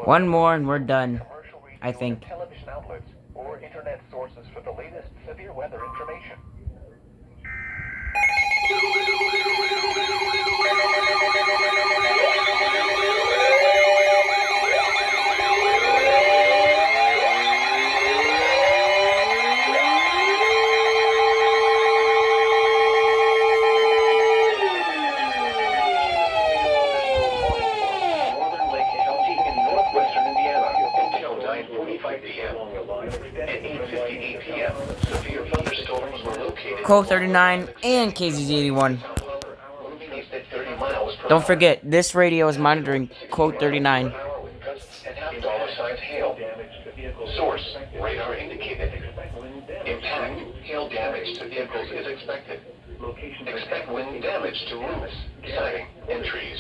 One more and we're done, I think. Television outlets or internet sources for the latest severe weather information. Northern Lake County in northwestern Indiana until 9:45 p.m. At 8:58 p.m., severe thunderstorms were located. Code 39 and KZZ81. Moving east at 30 miles per Don't hour. forget, this radio is monitoring Code 39. And half dollar-sized hail. Source, radar indicated. Impact, hail damage to vehicles is expected. Expect wind damage to roofs, siding, and trees.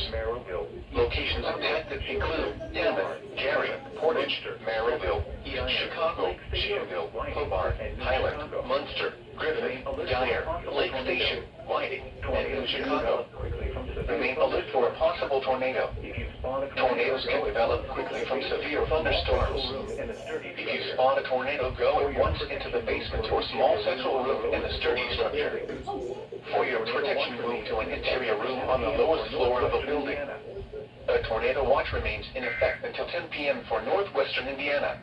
Locations impacted include Hammond, Gary, Portage, Merrillville, East Chicago, Shenville, Hobart, Highland, Munster, Griffin, Dyer, Lake Station, Whiting, and New Chicago. Remain alert for a possible tornado. Tornadoes can develop quickly from severe thunderstorms. If you spot a tornado, go at once into the basement or small central room in the sturdy structure. For your protection, move to an interior room on the lowest floor of a building. A tornado watch remains in effect until 10 p.m. for northwestern Indiana.